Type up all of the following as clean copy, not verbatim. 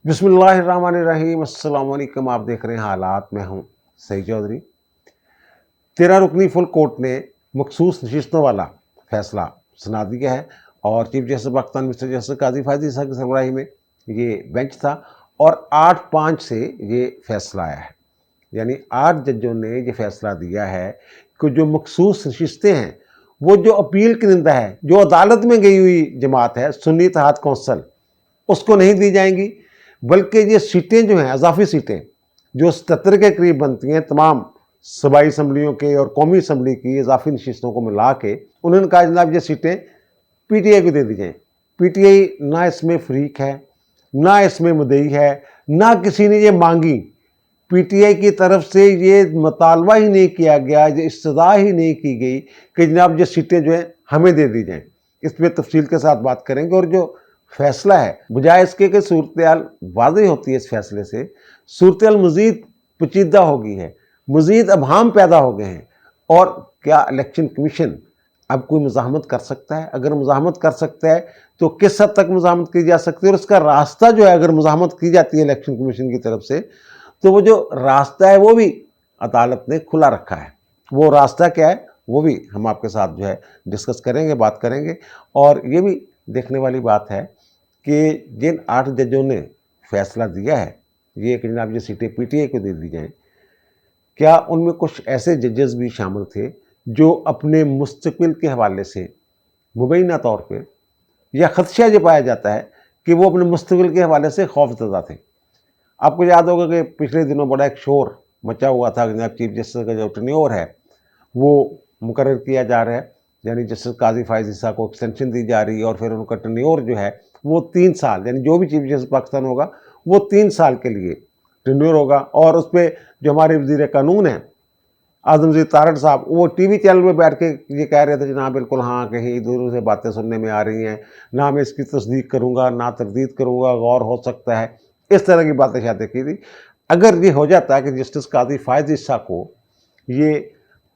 बिस्मिल्लाहिर्रहमानिर्रहीम, अस्सलाम वालेकुम। आप देख रहे हैं हालात। मैं हूं सईद चौधरी। 13 रुकनी फुल कोर्ट ने मखसूस नशिस्तों वाला फैसला सुना दिया है और chief justice Pakistan mister justice Qazi Faez Isa की सरबराही में ये बेंच था और 8-5 से ये फैसला आया है। यानी 8 जजों ने ये फैसला दिया है कि जो मखसूस नशिस्तें हैं, वो जो अपील करिंदा है, जो अदालत में गई हुई जमात है सुन्नी इत्तेहाद कौंसल, उसको नहीं दी जाएंगी, बल्कि ये सीटें जो हैं, अजाफी सीटें जो 77 के करीब बनती हैं, तमाम सूबाई असम्बलियों के और कौमी असम्बली की इजाफी नशिस्तों को मिला के उन्होंने कहा जनाब ये सीटें पीटीआई को दे दी जाएँ। पीटीआई ना इसमें फरीक है, ना इसमें मुद्दई है, ना किसी ने ये मांगी। पीटीआई की तरफ से ये मुतालबा ही नहीं किया गया, ये इस्तदा ही नहीं की गई कि जनाब ये सीटें जो हैं हमें दे दी जाएँ। इस पर तफसील के साथ बात करेंगे और जो फैसला है, बजाय इसके कि सूरत वाज़ेह होती है, इस फैसले से सूरत मज़ीद पेचीदा हो गई है, मज़ीद अबहाम पैदा हो गए हैं। और क्या इलेक्शन कमीशन अब कोई मुज़ाहमत कर सकता है? अगर मुज़ाहमत कर सकता है तो किस हद तक मुज़ाहमत की जा सकती है और उसका रास्ता जो है, अगर मुज़ाहमत की जाती है इलेक्शन कमीशन की तरफ से, तो वो जो रास्ता है वो भी अदालत ने खुला रखा है। वो रास्ता क्या है वो भी हम आपके साथ जो है डिस्कस करेंगे, बात करेंगे। और ये भी देखने वाली बात है कि जिन 8 जजों ने फैसला दिया है ये कि जनाब ये सीटें पीटीआई को दे दी जाएं, क्या उनमें कुछ ऐसे जजेस भी शामिल थे जो अपने मुस्तकबिल के हवाले से मुबैना तौर पे या खदशा ये पाया जाता है कि वो अपने मुस्तकबिल के हवाले से खौफजदा थे। आपको याद होगा कि पिछले दिनों बड़ा एक शोर मचा हुआ था कि जनाब चीफ जस्टिस का जो टेन्योर है वो मुकर्रर किया जा रहा है, यानी जस्टिस काजी फायद ईसा को एक्सटेंशन दी जा रही है और फिर उनका टेन्योर जो है वो 3 साल, यानी जो भी चीफ जस्टिस पाकिस्तान होगा वो 3 साल के लिए टेन्योर होगा। और उस पर जो हमारे वज़ीर कानून हैं आजमज़ीर तारड़ साहब, वो टीवी चैनल में बैठ के ये कह रहे थे कि हाँ बिल्कुल, हाँ कहीं दूर से बातें सुनने में आ रही हैं, ना मैं इसकी तस्दीक करूँगा ना तरदीद करूँगा, गौर हो सकता है, इस तरह की बातें शायद की थी। अगर ये हो जाता है कि जस्टिस काजी फायद ईसा को ये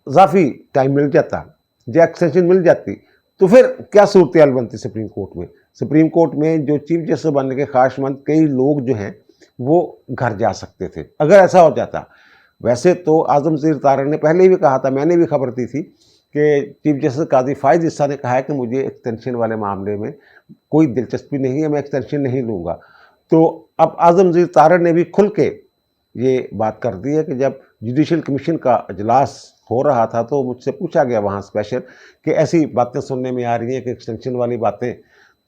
इजाफी टाइम मिल जाता या एक्सटेंशन मिल जाती, तो फिर क्या सूरत बनती सुप्रीम कोर्ट में? सुप्रीम कोर्ट में जो चीफ जस्टिस बनने के ख्वाहिशमंद कई लोग जो हैं वो घर जा सकते थे अगर ऐसा हो जाता। वैसे तो आजमज़ीर तारड़ ने पहले भी कहा था, मैंने भी खबर दी थी कि चीफ जस्टिस काजी फायद ईसा ने कहा है कि मुझे एक्सटेंशन वाले मामले में कोई दिलचस्पी नहीं है, मैं एक्सटेंशन नहीं लूँगा। तो अब आजमज़ीर तारड़ ने भी खुल के ये बात कर दी है कि जब जुडिशल कमीशन का अजलास हो रहा था तो मुझसे पूछा गया वहाँ स्पेशल कि ऐसी बातें सुनने में आ रही हैं कि एक्सटेंशन वाली बातें,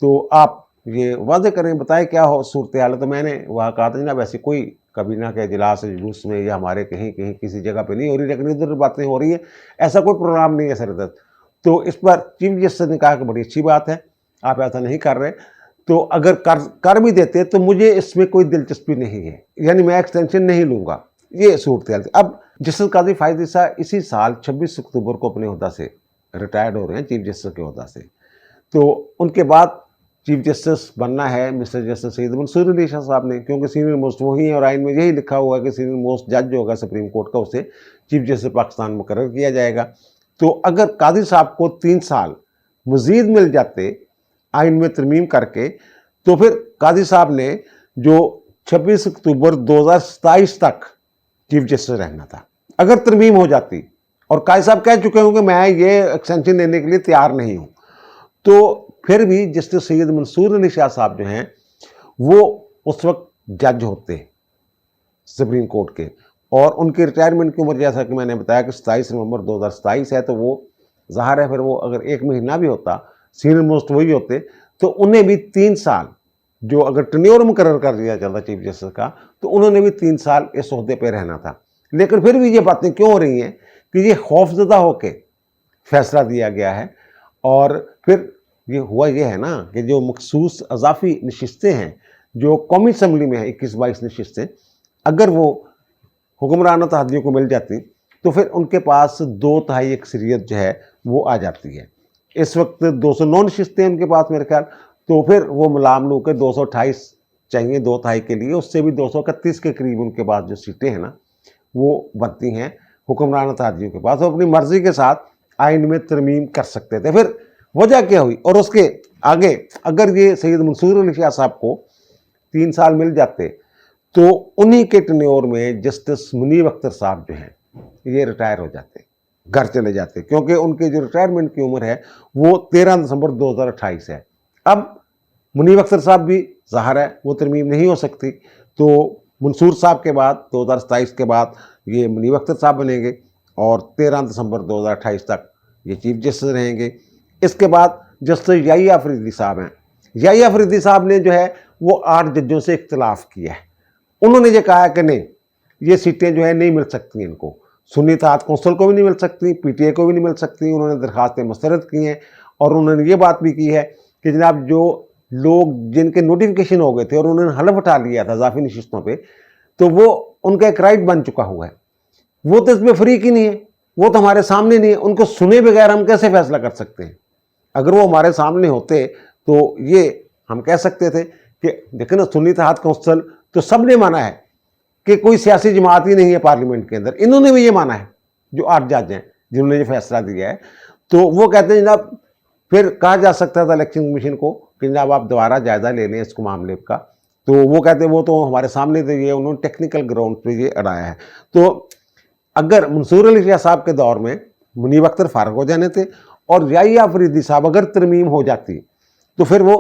तो आप ये वादे करें, बताएं क्या हो सूरत हाल है। तो मैंने वहाँ कहा था जनाब ऐसी कोई कबीना के इजलास जुलूस में या हमारे कहीं कहीं किसी जगह पे नहीं हो रही, लेकिन इधर बातें हो रही है, ऐसा कोई प्रोग्राम नहीं है सरदर्द। तो इस पर चीफ जस्टिस ने कहा कि बड़ी अच्छी बात है, आप ऐसा नहीं कर रहे, तो अगर कर भी देते तो मुझे इसमें कोई दिलचस्पी नहीं है, यानी मैं एक्सटेंशन नहीं लूँगा। ये सूरत हाल थी। अब जस्टिस काजी फायद ईसा इसी साल 26 अक्टूबर को अपने ओहदा से रिटायर्ड हो रहे हैं, चीफ जस्टिस के ओहदा से। तो उनके बाद चीफ जस्टिस बनना है मिस्टर जस्टिस सैयद मंसूर अली शाह साहब ने, क्योंकि सीनियर मोस्ट वही है और आइन में यही लिखा हुआ है कि सीनियर मोस्ट जज जो होगा सुप्रीम कोर्ट का उसे चीफ जस्टिस पाकिस्तान मुकर्रर किया जाएगा। तो अगर काजी साहब को 3 साल मजीद मिल जाते आइन में तरमीम करके, तो फिर काजी साहब ने जो 26 अक्टूबर 2027 तक चीफ जस्टिस रहना था अगर तरमीम हो जाती। और काजी साहब कह चुके होंगे मैं ये एक्सटेंशन देने के लिए तैयार नहीं हूँ। तो फिर भी जस्टिस सैयद मंसूर अली शाह साहब जो हैं वो उस वक्त जज होते सुप्रीम कोर्ट के, और उनकी रिटायरमेंट की उम्र जैसा कि मैंने बताया कि 27 नवंबर 2027 है, तो वो ज़ाहिर है फिर वो अगर 1 महीना भी होता, सीनियर मोस्ट वही होते, तो उन्हें भी 3 साल जो अगर टेन्योर मुकर्रर कर दिया जाता चीफ जस्टिस का, तो उन्होंने भी 3 साल इस ओहदे पर रहना था। लेकिन फिर भी ये बातें क्यों हो रही हैं कि ये खौफजदा होके फैसला दिया गया है। और फिर ये हुआ ये है ना कि जो मखसूस अजाफी नशिस्तें हैं जो कौमी असम्बली में है 21-22 नशिस्तें, अगर वो हुक्मरान इत्तेहादियों को मिल जाती तो फिर उनके पास 2/3 अक्सरियत जो है वो आ जाती है। इस वक्त 209 नशिस्तें उनके पास मेरे ख्याल, तो फिर वो मुलाम लू के 228 चाहिए 2/3 के लिए, उससे भी 231 के करीब उनके पास जो सीटें हैं ना वो बनती हैं हुक्मरान इत्तेहादियों के पास, वो अपनी मर्जी के साथ आइन में तरमीम कर सकते थे। फिर वजह क्या हुई और उसके आगे अगर ये सैयद मंसूर अली शाह साहब को 3 साल मिल जाते तो उन्हीं के टेन्योर में जस्टिस मुनीब अख्तर साहब जो हैं ये रिटायर हो जाते, घर चले जाते, क्योंकि उनके जो रिटायरमेंट की उम्र है वो 13 दिसंबर 2028 है। अब मुनीब अख्तर साहब भी ज़ाहिर है वो तरमीम नहीं हो सकती, तो मंसूर साहब के बाद 2027 के बाद ये मुनीब अख्तर साहब बनेंगे और 13 दिसंबर 2028 तक ये चीफ जस्टिस रहेंगे। इसके बाद जस्टिस याहिया अफरीदी साहब हैं। याहिया अफरीदी साहब ने जो है वो 8 जजों से इख्तिलाफ किया है। उन्होंने ये कहा है कि नहीं, ये सीटें जो है नहीं मिल सकती इनको, सुन्नी इत्तेहाद कौंसिल को भी नहीं मिल सकती, पीटीए को भी नहीं मिल सकती। उन्होंने दरखास्तें मुस्तरद की हैं और उन्होंने ये बात भी की है कि जनाब जो लोग जिनके नोटिफिकेशन हो गए थे और उन्होंने हलफ उठा लिया था इजाफी नशिस्तों पे, तो वो उनका एक राइट बन चुका हुआ है, वो तो इसमें फ्री की नहीं है, वो तो हमारे सामने नहीं है, उनको सुने बगैर हम कैसे फैसला कर सकते हैं। अगर वो हमारे सामने होते तो ये हम कह सकते थे कि देखो ना, सुन्नी इत्तेहाद कौंसिल तो सब ने माना है कि कोई सियासी जमात ही नहीं है पार्लियामेंट के अंदर, इन्होंने भी ये माना है जो 8 जज हैं जिन्होंने ये फैसला दिया है। तो वो कहते हैं जनाब फिर कहा जा सकता था इलेक्शन कमीशन को कि जनाब आप दोबारा जायज़ा ले लें इसको मामले का, तो वो कहते हैं वो तो हमारे सामने तो ये उन्होंने टेक्निकल ग्राउंड पे ये अड़ाया है। तो अगर मंसूर अली शाह साहब के दौर में मुनीब अख्तर फारग हो जाने थे और याहिया अफरीदी साहब अगर तरमीम हो जाती तो फिर वो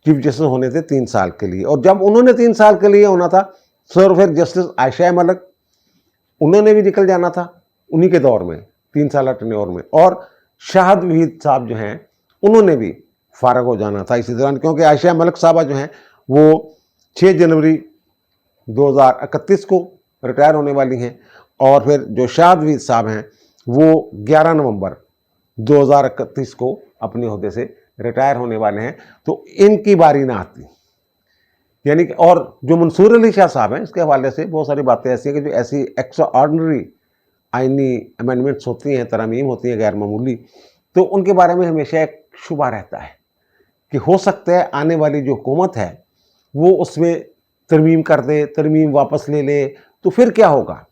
चीफ जस्टिस होने थे 3 साल के लिए, और जब उन्होंने 3 साल के लिए होना था सर फिर जस्टिस आयशा मलिक उन्होंने भी निकल जाना था उन्हीं के दौर में 3 साल टेन्योर में, और शाहद वहीद साहब जो हैं उन्होंने भी फारग हो जाना था इसी दौरान, क्योंकि आयशा मलिक साहबा जो हैं वो 6 जनवरी 2031 को रिटायर होने वाली हैं, और फिर जो शाहद वहीद साहब हैं वो 11 नवंबर 2031 को अपने ओहदे से रिटायर होने वाले हैं। तो इनकी बारी ना आती, यानी कि और जो मंसूर अली शाह साहब हैं इसके हवाले से बहुत सारी बातें ऐसी हैं कि जो ऐसी एक्स्ट्रा ऑर्डनरी आइनी अमेंडमेंट्स होती हैं, तरमीम होती हैं गैर मामूली, तो उनके बारे में हमेशा एक शुबा रहता है कि हो सकता है आने वाली जो हुकूमत है वो उसमें तरमीम कर दे, तरमीम वापस ले ले, तो फिर क्या होगा।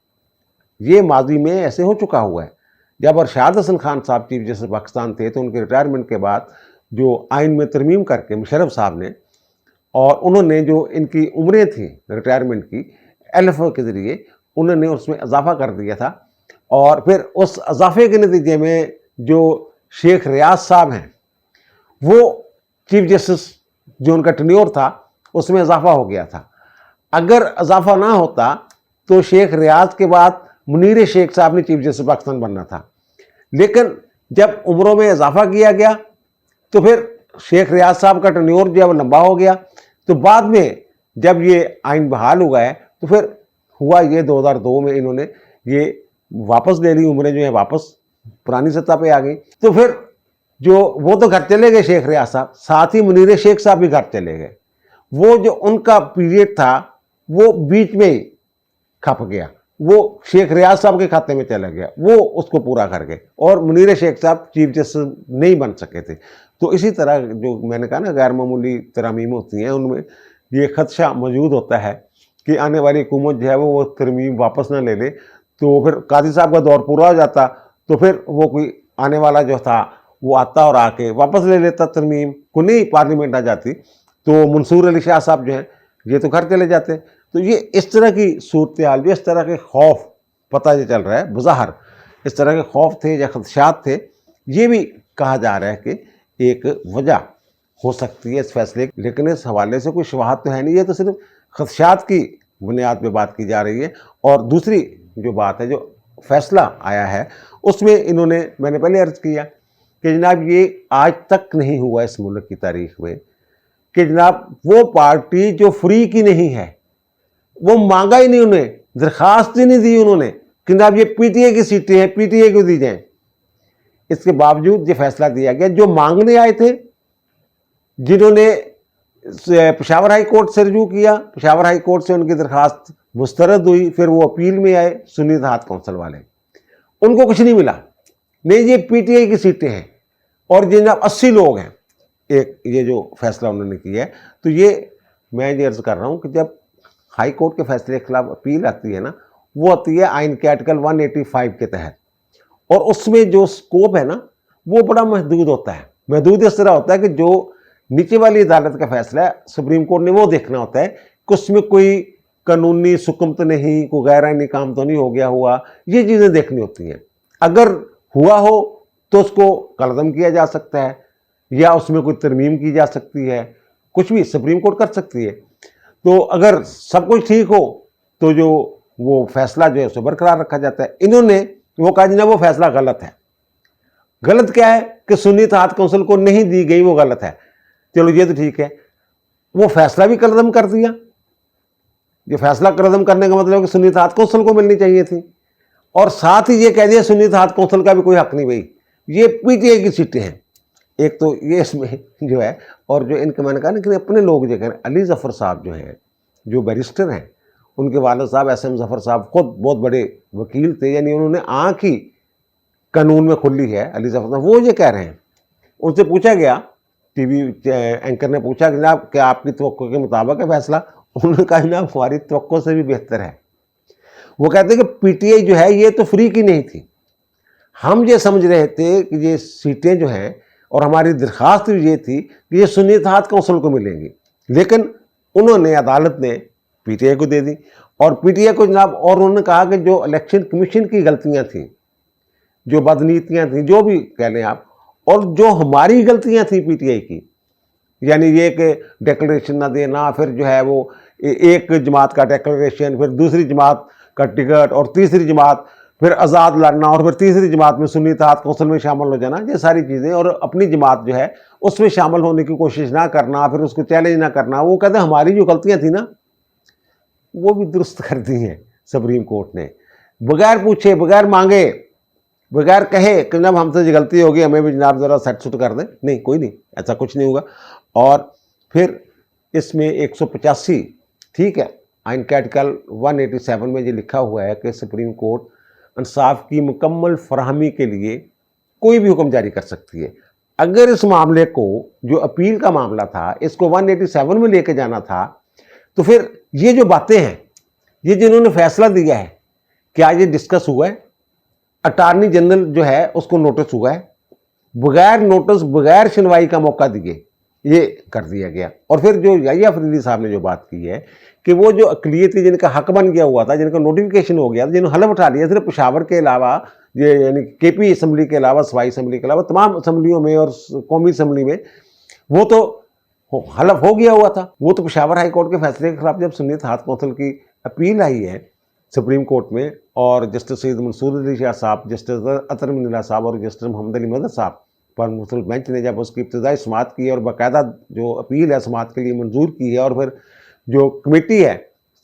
ये माजी में ऐसे हो चुका हुआ है। जब अरशाद हसन खान साहब चीफ जस्टिस पाकिस्तान थे तो उनके रिटायरमेंट के बाद जो आइन में तरमीम करके मुशर्रफ साहब ने, और उन्होंने जो इनकी उम्रें थी रिटायरमेंट की एलएफओ के ज़रिए उन्होंने उसमें इजाफा कर दिया था, और फिर उस इजाफे के नतीजे में जो शेख रियाज साहब हैं वो चीफ जस्टिस जो उनका टेन्योर था उसमें इजाफा हो गया था। अगर इजाफा ना होता तो शेख रियाज के बाद मुनीर शेख साहब ने चीफ जस्टिस पाकिस्तान बनना था, लेकिन जब उम्रों में इजाफा किया गया तो फिर शेख रियाज साहब का टेन्योर जब लंबा हो गया तो बाद में जब ये आइन बहाल हुआ है तो फिर हुआ ये 2002 में इन्होंने ये वापस ले ली, उम्रें जो है वापस पुरानी सत्ता पे आ गई। तो फिर जो वो तो घर चले गए शेख रियाज साहब, साथ ही मुनीर शेख साहब भी घर चले गए। वो जो उनका पीरियड था वो बीच में ही खप गया, वो शेख रियाज साहब के खाते में चला गया, वो उसको पूरा कर गए और मुनीर शेख साहब चीफ जस्टिस नहीं बन सके थे। तो इसी तरह जो मैंने कहा ना गैर मामूली तरमीम होती हैं उनमें ये खदशा मौजूद होता है कि आने वाली हुकूमत जो है वो तरमीम वापस ना ले ले, तो फिर काजी साहब का दौर पूरा हो जाता, तो फिर वो कोई आने वाला जो था वो आता और आके वापस ले लेता तरमीम को, नहीं पार्लियामेंट आ जाती, तो मंसूर अली शाह साहब जो हैं ये तो घर चले जाते। तो ये इस तरह की सूरत हाल, जो इस तरह के खौफ पता ये चल रहा है बज़ाहिर इस तरह के खौफ थे या खदशात थे, ये भी कहा जा रहा है कि एक वजह हो सकती है इस फैसले, लेकिन इस हवाले से कोई शवाहत तो है नहीं, ये तो सिर्फ खदशात की बुनियाद पे बात की जा रही है। और दूसरी जो बात है, जो फैसला आया है उसमें इन्होंने, मैंने पहले अर्ज़ किया कि जनाब ये आज तक नहीं हुआ इस मुल्क की तारीख में कि जनाब वो पार्टी जो फ्री की नहीं है, वो मांगा ही नहीं, उन्हें दरखास्त ही नहीं दी उन्होंने कि जनाब ये पीटीए की सीटें हैं, पीटीए को दी जाएं। इसके बावजूद ये फैसला दिया गया, जो मांगने आए थे, जिन्होंने पेशावर हाई कोर्ट से रजू किया, पेशावर हाई कोर्ट से उनकी दरखास्त मुस्तरद हुई, फिर वो अपील में आए सुन्नी इत्तेहाद कौंसिल वाले, उनको कुछ नहीं मिला, नहीं ये पीटीआई की सीटें हैं और जनाब 80 लोग हैं। एक ये जो फैसला उन्होंने किया है, तो ये मैं ये अर्ज़ कर रहा हूँ कि जब हाई कोर्ट के फैसले के खिलाफ अपील आती है ना, वो आती है आइन के आर्टिकल 185 के तहत, और उसमें जो स्कोप है ना वो बड़ा महदूद होता है। महदूद इस तरह होता है कि जो नीचे वाली अदालत का फैसला है, सुप्रीम कोर्ट ने वो देखना होता है कि उसमें कोई कानूनी सुकम तो नहीं, कोई गैर आईनी काम तो नहीं हो गया हुआ, ये चीज़ें देखनी होती हैं। अगर हुआ हो तो उसको कलअदम किया जा सकता है या उसमें कोई तरमीम की जा सकती है, कुछ भी सुप्रीम कोर्ट कर सकती है। तो अगर सब कुछ ठीक हो तो जो वो फैसला जो है उसे बरकरार रखा जाता है। इन्होंने वो कहा ना वो फैसला गलत है। गलत क्या है कि सुन्नी इत्तेहाद कौंसिल को नहीं दी गई, वो गलत है। चलो ये तो ठीक है, वो फैसला भी कलअदम कर दिया। ये फैसला कलअदम करने का मतलब कि सुन्नी इत्तेहाद कौंसिल को मिलनी चाहिए थी, और साथ ही ये कह दिया सुन्नी इत्तेहाद कौंसिल का भी कोई हक नहीं भाई, ये पीटीआई की सीटें हैं। एक तो ये इसमें जो है, और जो इनके मैंने कहा ना कि अपने लोग जो कह, अली जफ़र साहब जो हैं, जो बैरिस्टर हैं, उनके वालिद साहब एस एम जफ़र साहब खुद बहुत बड़े वकील थे, यानी उन्होंने आँख ही कानून में खुली है। अली जफ़र साहब वो ये कह रहे हैं, उनसे पूछा गया, टीवी एंकर ने पूछा कि जनाब क्या आपकी तवक्को के मुताबिक है फैसला? उन्होंने कहा जनाब हमारी तवक्को से भी बेहतर है। वो कहते हैं कि पीटीआई जो है ये तो फ्री की नहीं थी, हम ये समझ रहे थे कि ये सीटें जो हैं, और हमारी दरख्वास्त भी ये थी कि ये सुन्नी इत्तेहाद कौंसिल को मिलेंगी, लेकिन उन्होंने, अदालत ने पीटीआई को दे दी। और पीटीआई को जनाब, और उन्होंने कहा कि जो इलेक्शन कमीशन की गलतियां थी, जो बदनीतियां थी, जो भी कह लें आप, और जो हमारी गलतियां थी पीटीआई की, यानी ये कि डिक्लेरेशन ना देना, फिर जो है वो एक जमात का डिक्लेरेशन, फिर दूसरी जमात का टिकट, और तीसरी जमात फिर आज़ाद लड़ना, और फिर तीसरी जमात में सुन्नी इत्तेहाद कौंसिल में शामिल हो जाना, ये सारी चीज़ें, और अपनी जमात जो है उसमें शामिल होने की कोशिश ना करना, फिर उसको चैलेंज ना करना। वो कहते हैं हमारी जो गलतियां थी ना वो भी दुरुस्त कर दी हैं सुप्रीम कोर्ट ने, बगैर पूछे, बगैर मांगे, बगैर कहे कि जनाब हमसे जो गलती होगी हमें भी जनाब ज़रा सेट सुट कर दें। नहीं, कोई नहीं, ऐसा कुछ नहीं होगा। और फिर इसमें 185, ठीक है, आइन के आर्टिकल 187 में ये लिखा हुआ है कि सुप्रीम कोर्ट इंसाफ की मुकम्मल फराहमी के लिए कोई भी हुक्म जारी कर सकती है। अगर इस मामले को, जो अपील का मामला था, इसको 187 में लेके जाना था, तो फिर ये जो बातें हैं, ये जिन्होंने फैसला दिया है, क्या ये डिस्कस हुआ है? अटॉर्नी जनरल जो है उसको नोटिस हुआ है? बगैर नोटिस, बगैर सुनवाई का मौका दिए ये कर दिया गया। और फिर जो याहिया फरीदी साहब ने जो बात की है कि वो जो अकलियती जिनका हक बन गया हुआ था, जिनका नोटिफिकेशन हो गया था, जिन्होंने हलफ उठा लिया, सिर्फ पेशावर के अलावा, ये यानी केपी असम्बली के अलावा, सवाई असम्बली के अलावा तमाम असम्बलियों में और कौमी असम्बली में वो तो हलफ हो गया हुआ था। वो तो पेशावर हाई कोर्ट के फैसले के खिलाफ जब सुन्नी इत्तेहाद कौंसिल की अपील आई है सुप्रीम कोर्ट में, और जस्टिस सैयद मंसूर अली शाह साहब, जस्टिस अतर मिनल्ला साहब और जस्टिस मोहम्मद अली मदद साहब पर मुख्तलिफ बेंच ने जब उसकी इब्तदाई समाअत की और बाकायदा जो अपील है समाअत के लिए मंजूर की है, और फिर जो कमेटी है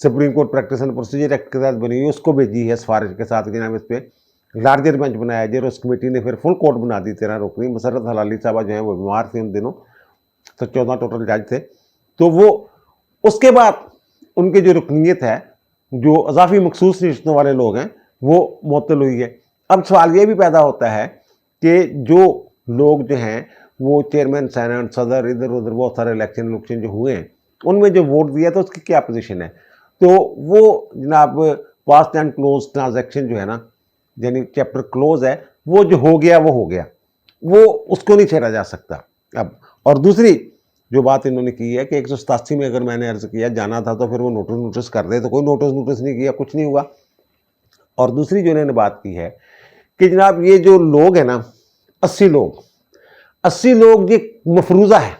supreme court practice and procedure act के तहत बनी हुई उसको भेजी है सिफारिश के साथ कि जनाब इस पर लार्जर बेंच बनाया जाए। उस कमेटी ने फिर फुल कोर्ट बना दी 13 रुकनी। मसरत हलाली साहबा जो है वो बीमार थी उन दिनों, तो 14 टोटल जज थे। तो वो उसके बाद उनकी जो रुकनीत है, जो अजाफी मखसूस रिश्तों वाले लोग हैं, वो मुअत्तल हुई है। अब सवाल ये भी पैदा होता है कि जो लोग जो हैं वो चेयरमैन, सेनेट, सदर, इधर उधर बहुत सारे इलेक्शन जो हुए हैं, उनमें जो वोट दिया तो उसकी क्या पोजीशन है? तो वो जनाब पास्ट एंड क्लोज ट्रांजैक्शन जो है ना, यानी चैप्टर क्लोज है, वो जो हो गया वो हो गया, वो उसको नहीं छेड़ा जा सकता अब। और दूसरी जो बात इन्होंने की है कि 187 में अगर मैंने अर्ज किया जाना था तो फिर वो नोटिस कर दे, तो कोई नोटिस नहीं किया, कुछ नहीं हुआ। और दूसरी जो इन्होंने बात की है कि जनाब ये जो लोग हैं ना, 80 लोग ये मफरूज़ा है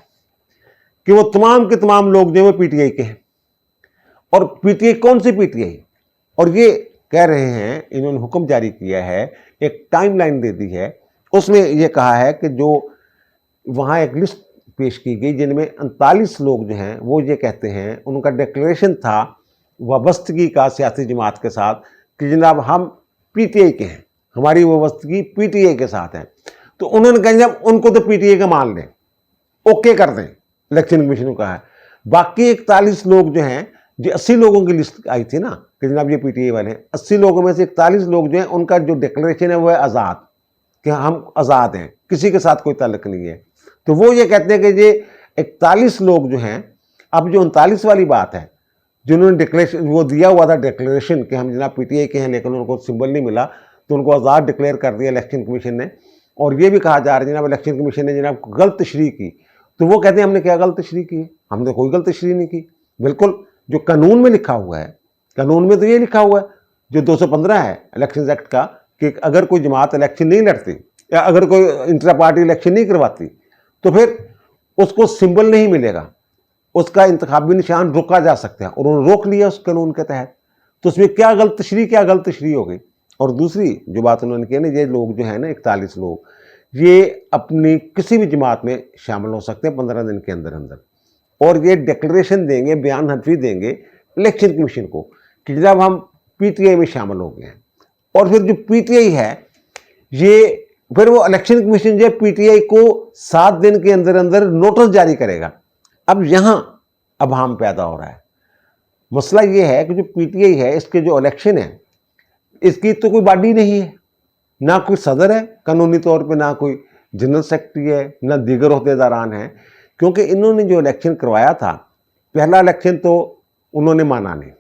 कि वो तमाम के तमाम लोग जो वो पीटीआई के हैं। और पीटीआई कौन सी पीटीआई? और ये कह रहे हैं, इन्होंने हुक्म जारी किया है, एक टाइमलाइन दे दी है, उसमें ये कहा है कि जो वहाँ एक लिस्ट पेश की गई जिनमें 39 लोग जो हैं वो ये कहते हैं, उनका डिक्लेरेशन था वाबस्तगी का सियासी जमात के साथ कि जनाब हम पीटीआई के हैं, हमारी वाबस्तगी पीटीआई के साथ है। तो उन्होंने कहा जनाब उनको तो पीटीआई का मान लें, ओके कर दें, इलेक्शन कमीशन को कहा है। बाकी 41 लोग जो हैं, जो 80 लोगों की लिस्ट आई थी ना कि जनाब ये पीटीआई वाले हैं, 80 लोगों में से 41 लोग जो हैं उनका जो डिक्लेरेशन है वो है आज़ाद, कि हम आज़ाद हैं, किसी के साथ कोई ताल्लुक नहीं है। तो वो ये कहते हैं कि ये 41 लोग जो हैं, अब जो 39 वाली बात है, जिन्होंने डिक्लेरेशन वो दिया हुआ था डिक्लेरेशन कि हम जनाब पीटीआई के हैं, लेकिन उनको सिंबल नहीं मिला तो उनको आज़ाद डिक्लेयर कर दिया इलेक्शन कमीशन ने। और ये भी कहा जा रहा है जनाब इलेक्शन कमीशन ने जनाब गलत तशरीह की, तो वो कहते हैं हमने क्या गलत तशरीह की है? हमने कोई गलत तशरीह नहीं की। बिल्कुल जो कानून में लिखा हुआ है, कानून में तो ये लिखा हुआ है जो 215 है इलेक्शन एक्ट का, कि अगर कोई जमात इलेक्शन नहीं लड़ती या अगर कोई इंट्रा पार्टी इलेक्शन नहीं करवाती तो फिर उसको सिंबल नहीं मिलेगा, उसका इंतखाबी निशान रोका जा सकता है, और उन्होंने रोक लिया उस कानून के तहत। तो उसमें क्या गलत तशरीह हो गई। और दूसरी जो बात उन्होंने की ना, ये लोग जो है ना 41 लोग, ये अपनी किसी भी जमात में शामिल हो सकते हैं 15 दिन के अंदर अंदर, और ये डिक्लेरेशन देंगे, बयान हल्फी देंगे इलेक्शन कमीशन को कि जनाब हम पीटीआई में शामिल हो गए हैं। और फिर जो पीटीआई है ये फिर वो इलेक्शन कमीशन जो पीटीआई को 7 दिन के अंदर अंदर नोटिस जारी करेगा। अब यहां अभाम पैदा हो रहा है। मसला ये है कि जो पीटीआई है इसके जो इलेक्शन है इसकी तो कोई बॉडी नहीं है, ना कोई सदर है कानूनी तौर पे, ना कोई जनरल सेक्रेटरी है, ना दीगर अहदेदारान हैं, क्योंकि इन्होंने जो इलेक्शन करवाया था, पहला इलेक्शन तो उन्होंने माना नहीं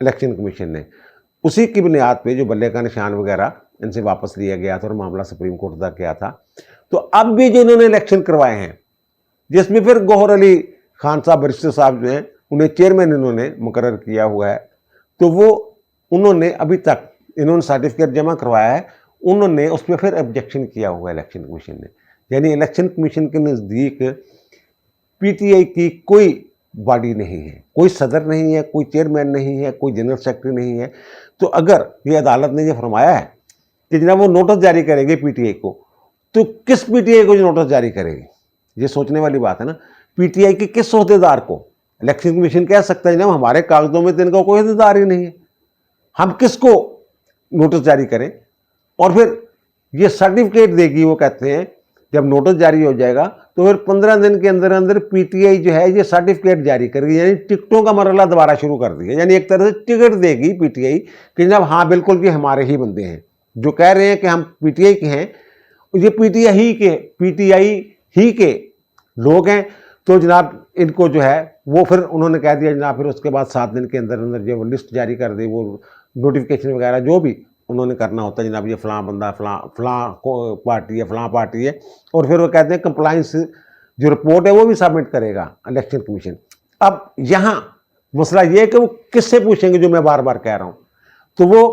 इलेक्शन कमीशन ने, उसी की बुनियाद पे जो बल्ले का निशान वगैरह इनसे वापस लिया गया था और मामला सुप्रीम कोर्ट तक गया था। तो अब भी जो इन्होंने इलेक्शन करवाए हैं जिसमें फिर गौहर अली खान साहब बैरिस्टर साहब जो हैं उन्हें चेयरमैन इन्होंने मुकर्रर किया हुआ है, तो वो उन्होंने अभी तक इन्होंने सर्टिफिकेट जमा करवाया है, उन्होंने उसमें फिर ऑब्जेक्शन किया हुआ है इलेक्शन कमीशन ने। यानी इलेक्शन कमीशन के नज़दीक पीटीआई की कोई बॉडी नहीं है, कोई सदर नहीं है, कोई चेयरमैन नहीं है, कोई जनरल सेक्रेटरी नहीं है। तो अगर ये अदालत ने ये फरमाया है कि जनाब वो नोटिस जारी करेंगे पीटीआई को, तो किस पीटीआई को जो नोटिस जारी करेगी? ये सोचने वाली बात है ना। पीटीआई के किस अहदेदार को? इलेक्शन कमीशन कह सकता है जनाब हमारे कागजों में तो इनका कोई अहदेदार ही नहीं है, हम किसको नोटिस जारी करें? और फिर ये सर्टिफिकेट देगी, वो कहते हैं जब नोटिस जारी हो जाएगा तो फिर 15 दिन के अंदर अंदर पीटीआई जो है ये सर्टिफिकेट जारी करेगी, यानी टिकटों का मरहला दोबारा शुरू कर दिया। यानी एक तरह से टिकट देगी पीटीआई कि जनाब हाँ बिल्कुल ये हमारे ही बंदे हैं, जो कह रहे हैं कि हम पीटीआई के हैं, ये पीटीआई ही के लोग हैं। तो जनाब इनको जो है वो फिर उन्होंने कह दिया जनाब, फिर उसके बाद 7 दिन के अंदर अंदर जो लिस्ट जारी कर दी, वो नोटिफिकेशन वगैरह जो भी उन्होंने करना होता है जनाब, ये फ़लाँ बंदा फ़लाँ पार्टी है, फ़लाँ पार्टी है, और फिर वो कहते हैं कंप्लाइंस जो रिपोर्ट है वो भी सबमिट करेगा इलेक्शन कमीशन। अब यहाँ मसला ये है कि वो किससे पूछेंगे, जो मैं बार बार कह रहा हूँ। तो वो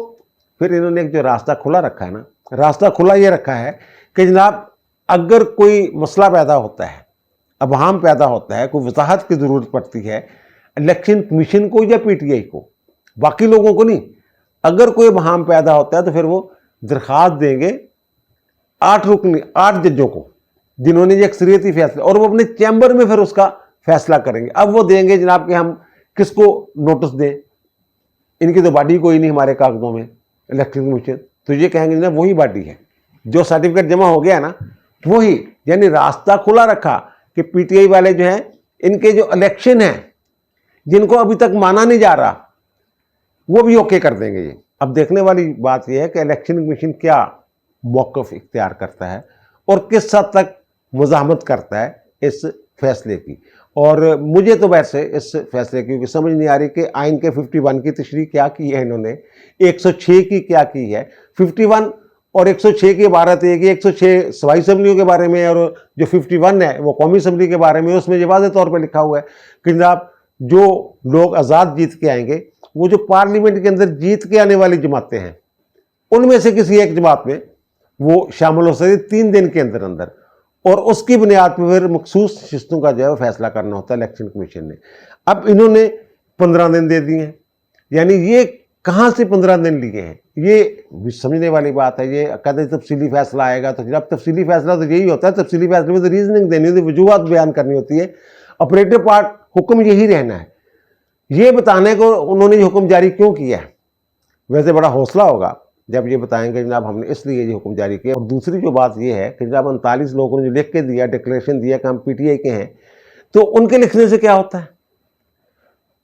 फिर इन्होंने एक जो रास्ता खुला रखा है ना, रास्ता खुला ये रखा है कि जनाब अगर कोई मसला पैदा होता है, अभाम पैदा होता है, कोई वजाहत की ज़रूरत पड़ती है इलेक्शन कमीशन को या पीटीआई को, बाकी लोगों को नहीं, अगर कोई अभाम पैदा होता है तो फिर वो दरख्वास्त देंगे 8 जजों को जिन्होंने ये अक्सरियती फैसला, और वो अपने चैम्बर में फिर उसका फैसला करेंगे। अब वो देंगे जनाब कि हम किसको नोटिस दें, इनकी तो बॉडी कोई नहीं हमारे कागजों में इलेक्शन कमीशन, तो ये कहेंगे जनाब वही बॉडी है जो सर्टिफिकेट जमा हो गया ना वही। यानी रास्ता खुला रखा कि पीटीआई वाले जो हैं इनके जो इलेक्शन हैं जिनको अभी तक माना नहीं जा रहा वो भी ओके कर देंगे ये। अब देखने वाली बात यह है कि इलेक्शन कमीशन क्या मौक़िफ़ इख्तियार करता है और किस हद तक मुज़ाहमत करता है इस फैसले की। और मुझे तो वैसे इस फैसले की समझ नहीं आ रही कि आइन के 51 की तशरीह क्या की है इन्होंने, 106 की क्या की है। 51 और 106 की इबारत है कि 106 सवाई असम्बलियों के बारे में, और जो 51 है वो कौमी असम्बली के बारे में। उसमें ये वाज़ेह तौर पर लिखा हुआ है कि जनाब जो लोग आज़ाद जीत के आएंगे, वो जो पार्लियामेंट के अंदर जीत के आने वाली जमातें हैं उनमें से किसी एक जमात में वो शामिल हो सकते 3 दिन के अंदर अंदर, और उसकी बुनियाद पर फिर मखसूस नशिस्तों का जो है फैसला करना होता है इलेक्शन कमीशन ने। अब इन्होंने 15 दिन दे दिए हैं, यानी ये कहाँ से 15 दिन लिए हैं, ये भी समझने वाली बात है। ये कहते हैं तफसीली फैसला आएगा, तो जब तफसीली फैसला तो यही होता है, तफसीली फैसले में तो रीजनिंग देनी होती है, वजूहत बयान करनी होती है। ऑपरेटिव पार्ट हुक्म यही रहना है, ये बताने को उन्होंने ये हुक्म जारी क्यों किया है। वैसे बड़ा हौसला होगा जब ये बताएंगे जनाब हमने इसलिए ये हुक्म जारी किया। और दूसरी जो बात ये है कि जनाब 39 लोगों ने जो लिख के दिया, डिक्लेरेशन दिया कि हम पीटीआई के हैं, तो उनके लिखने से क्या होता है,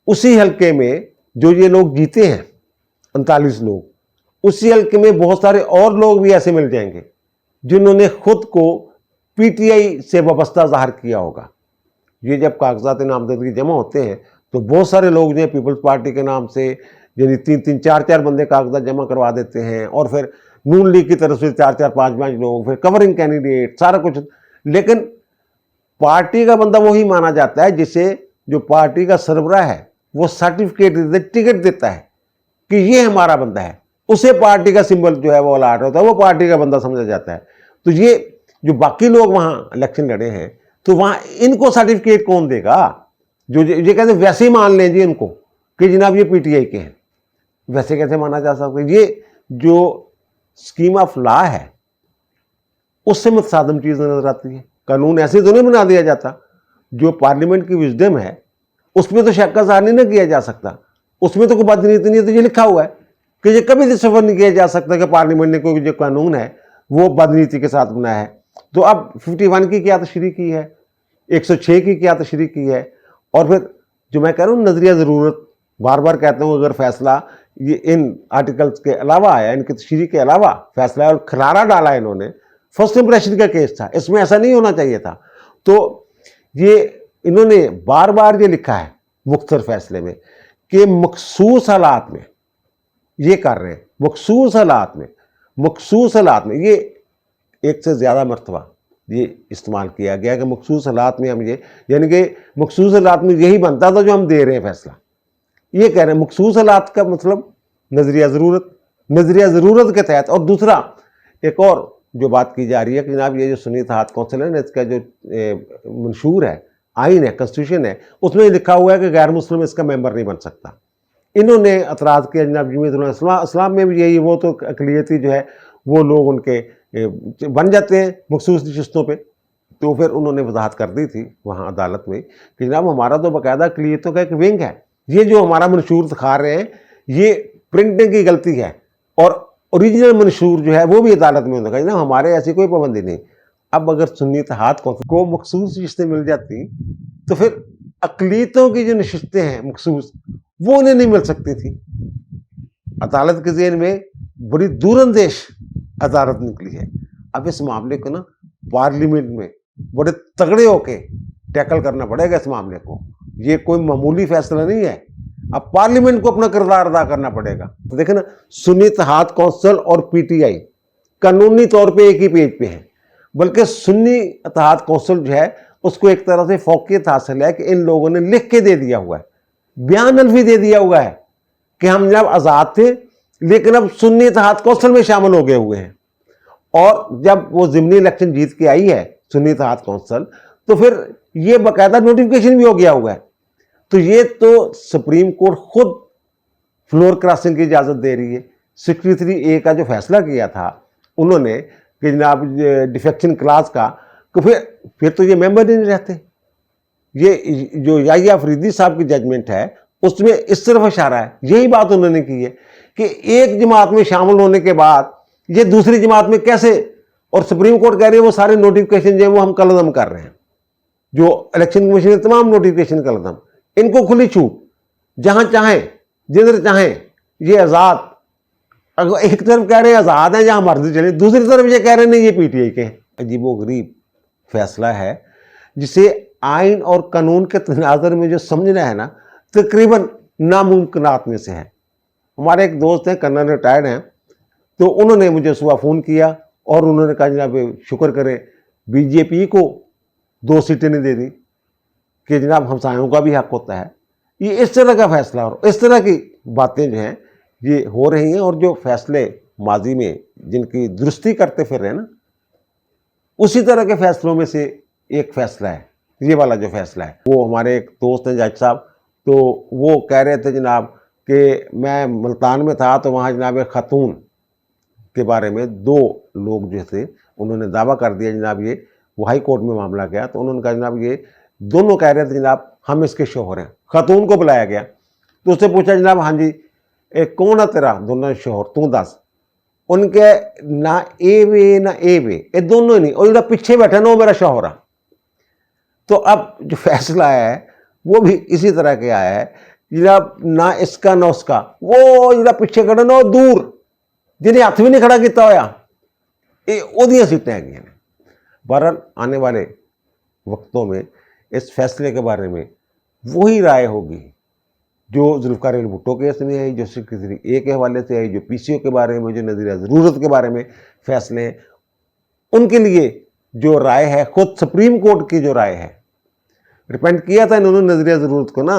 उसी हल्के में जो ये लोग जीते हैं 39 लोग, उसी हल्के में बहुत सारे और लोग भी ऐसे मिल जाएंगे जिन्होंने खुद को पीटीआई से वाबस्ता जाहिर किया होगा। ये जब कागजात नामजदगी जमा होते हैं तो बहुत सारे लोग जो है पीपल्स पार्टी के नाम से यानी 3-3, 4-4 बंदे कागजात जमा करवा देते हैं, और फिर नून लीग की तरफ से 4-4, 5-5 लोग, फिर कवरिंग कैंडिडेट, सारा कुछ। लेकिन पार्टी का बंदा वही माना जाता है जिसे जो पार्टी का सरबराह है वो सर्टिफिकेट देता है, टिकट देता है कि ये हमारा बंदा है, उसे पार्टी का सिंबल जो है वो अलाट होता है, वो पार्टी का बंदा समझा जाता है। तो ये जो बाकी लोग वहां इलेक्शन लड़े हैं, तो वहां इनको सर्टिफिकेट कौन देगा? जो ये कहते हैं वैसे ही मान लें जी इनको कि जनाब ये पीटीआई के हैं, वैसे कैसे माना जा सकता है? ये जो स्कीम ऑफ लॉ है उससे मुतसादम चीज नजर आती है। कानून ऐसे तो नहीं बना दिया जाता, जो पार्लियामेंट की विजडम है उसमें तो शक का ज़ाहिर नहीं किया जा सकता, उसमें तो कोई बदनीति नहीं है। तो ये लिखा हुआ है कि ये कभी सफर नहीं किया जा सकता कि पार्लियामेंट ने कोई जो कानून है वो बदनीति के साथ बनाया है। तो अब 51 की क्या तशरीह की है, 106 की क्या तशरीह की है, और फिर जो मैं कह रहा हूँ नजरिया ज़रूरत, बार बार कहता हूँ अगर फैसला ये इन आर्टिकल्स के अलावा आया, इनकी तशरीह के अलावा फैसला और खलारा डाला इन्होंने, फर्स्ट इंप्रेशन का केस था, इसमें ऐसा नहीं होना चाहिए था। तो ये इन्होंने बार बार ये लिखा है मुख्तसर फैसले में कि मखसूस हालात में ये कर रहे हैं, मखसूस हालात में ये एक से ज़्यादा मरतबा ये इस्तेमाल किया गया कि मखसूस हालात में हम ये, यानी कि मखसूस हालात में यही बनता था जो हम दे रहे हैं फैसला। ये कह रहे हैं मखसूस हालात का मतलब नजरिया ज़रूरत के तहत। और दूसरा एक और जो बात की जा रही है कि जनाब ये जो सुन्नी इत्तेहाद कौंसिल है ना, इसका जो मंशूर है, आइन है, कॉन्स्टिट्यूशन है, उसमें लिखा हुआ है कि गैर मुस्लिम इसका मेंबर नहीं बन सकता। इन्होंने एतराज़ किया जनाब जमीयत इस्लाम में भी यही, वो तो अक़लियती जो है वो लोग उनके बन जाते हैं मखसूस नशिस्तों पे। तो फिर उन्होंने वजाहत कर दी थी वहाँ अदालत में कि जनाब हमारा तो बाकायदा अक़लियतों का एक विंग है, ये जो हमारा मंशूर दिखा रहे हैं ये प्रिंटिंग की गलती है, और ओरिजिनल मंशूर जो है वो भी अदालत में होगा ना, हमारे ऐसी कोई पाबंदी नहीं। अब अगर सुन्नी इत्तेहाद कौंसिल को मखसूस नशिस्तें मिल जाती तो फिर अक़लियतों की जो नशिस्तें हैं मखसूस वो उन्हें नहीं मिल सकती थी। अदालत के ज़हन में बड़ी दूरंदेश अदालत निकली है। अब इस मामले को ना पार्लियामेंट में बड़े तगड़े होके टैकल करना पड़ेगा इस मामले को, ये कोई मामूली फैसला नहीं है। अब पार्लियामेंट को अपना किरदार अदा करना पड़ेगा। तो देखें ना, सुन्नी इत्तेहाद कौंसिल और पीटीआई कानूनी तौर पे एक ही पेज पे है, बल्कि सुन्नी इत्तेहाद कौंसिल जो है उसको एक तरह से फौकियत हासिल है कि इन लोगों ने लिख के दे दिया हुआ है, बयान अल्फी दे दिया हुआ है कि हम जब आज़ाद थे लेकिन अब सुन्नी इत्तेहाद कौंसिल में शामिल हो गए हुए हैं। और जब वो ज़िमनी इलेक्शन जीत के आई है सुन्नी इत्तेहाद कौंसिल, तो फिर ये बाकायदा नोटिफिकेशन भी हो गया हुआ है। तो ये तो सुप्रीम कोर्ट खुद फ्लोर क्रॉसिंग की इजाज़त दे रही है। 63A का जो फैसला किया था उन्होंने कि जनाब डिफेक्शन क्लास का, तो फिर तो ये मेंबर ही नहीं रहते। ये जो याहिया अफरीदी साहब की जजमेंट है उसमें इस तरफ इशारा है, यही बात उन्होंने की है कि एक जमात में शामिल होने के बाद ये दूसरी जमात में कैसे, और सुप्रीम कोर्ट कह रही है वो सारे नोटिफिकेशन जो है वो हम कलअदम कर रहे हैं, जो इलेक्शन कमीशन के तमाम नोटिफिकेशन कलअदम, इनको खुली छूट, जहां चाहें जिधर चाहें ये आज़ाद। अगर एक तरफ कह रहे हैं आज़ाद है जहां मर्जी चले, दूसरी तरफ ये कह रहे हैं नहीं ये पीटीआई के हैं। अजीबोगरीब फैसला है जिसे आइन और कानून के तनाज़ुर में जो समझना है ना, तकरीबन नामुमकिनात में से है। हमारे एक दोस्त हैं, कर्नल रिटायर्ड हैं, तो उन्होंने मुझे सुबह फ़ोन किया और उन्होंने कहा जनाब शुक्र करें बीजेपी को 2 सीटें नहीं दे दी कि जनाब हमसायों का भी हक होता है। ये इस तरह का फैसला और इस तरह की बातें जो हैं ये हो रही हैं, और जो फैसले माजी में जिनकी दुरुस्ती करते फिर रहे हैं ना, उसी तरह के फैसलों में से एक फैसला है ये वाला जो फैसला है। वो हमारे एक दोस्त हैं जज साहब, तो वो कह रहे थे जनाब कि मैं मुल्तान में था तो वहाँ जनाब एक खातून के बारे में 2 लोग जो थे उन्होंने दावा कर दिया जनाब ये, वो हाई कोर्ट में मामला गया तो उन्होंने कहा जनाब ये दोनों कह रहे थे जनाब हम इसके शोहर हैं। खातून को बुलाया गया तो उससे पूछा जनाब हाँ जी कौन है तेरा दोनों शोहर, तू दस। उनके ना ए वे ना ए वे, ये दोनों ही नहीं, और जो पीछे बैठा ना वो मेरा शोहर है। तो अब जो फैसला है वो भी इसी तरह के आया है जनाब, ना इसका ना उसका, वो जो पीछे खड़े ना दूर जिन्हें हथ भी नहीं खड़ा किया होया ये ओदियां सीटें है। बहरहाल आने वाले वक्तों में इस फैसले के बारे में वही राय होगी जो जुल्फ़िकार अली भुट्टो केस में आई, जो 63A के हवाले से आई, जो PCO के बारे में, जो नज़ीर ज़रूरत के बारे में फैसले हैं, उनके लिए जो राय है, खुद सुप्रीम कोर्ट की जो राय है, रिपेंट किया था इन्होंने नजरिया ज़रूरत को ना,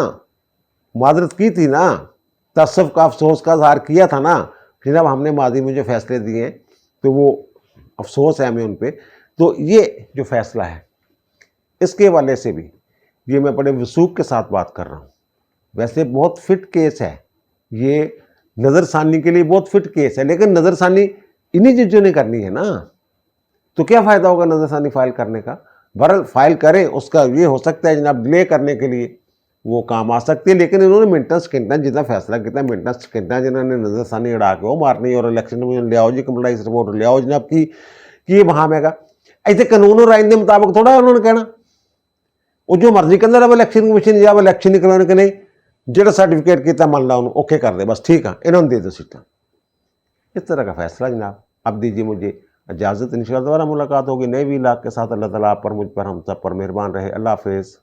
माजरत की थी ना, तसव्वुफ का अफसोस का इजहार किया था ना कि जब हमने माजी में जो फैसले दिए तो वो अफसोस है हमें उन पर। तो ये जो फैसला है इसके हवाले से भी ये मैं बड़े वसूख के साथ बात कर रहा हूँ। वैसे बहुत फिट केस है ये, नज़रसानी के लिए बहुत फिट केस है, लेकिन नज़रसानी इन्हीं चीज़ों ने करनी है ना, तो क्या फ़ायदा होगा नज़रसानी फाइल करने का। बहरहाल फाइल करें, उसका ये हो सकता है जनाब डिले करने के लिए वो काम आ सकती है, लेकिन इन्होंने मेंटेनेंस कितना जितना फैसला किया, मेंटेनेंस कितना जिन्होंने नज़रसानी उड़ा के वो मारनी और इलेक्शन में ले आओ जी कंप्लाइंस रिपोर्ट ले आओ जनाब की ये वहाँ में ऐसे कानून और आइन के मुताबिक थोड़ा उन्होंने कहना वो जो मर्जी कहते रहे इलेक्शन कमीशन या इलेक्शन नहीं कराने के नहीं जो सर्टिफिकेट किया मान ला उन्होंने ओके कर दे बस ठीक है इन्होंने दे दो सीटा। इस तरह का फैसला जनाब। अब दीजिए मुझे इजाज़त, इंशाअल्लाह दोबारा मुलाकात होगी नए भी इलाक़ के साथ। अल्लाह ताला आप पर, मुझ पर, हम सब पर मेहरबान रहे। अल्लाह हाफ़िज़।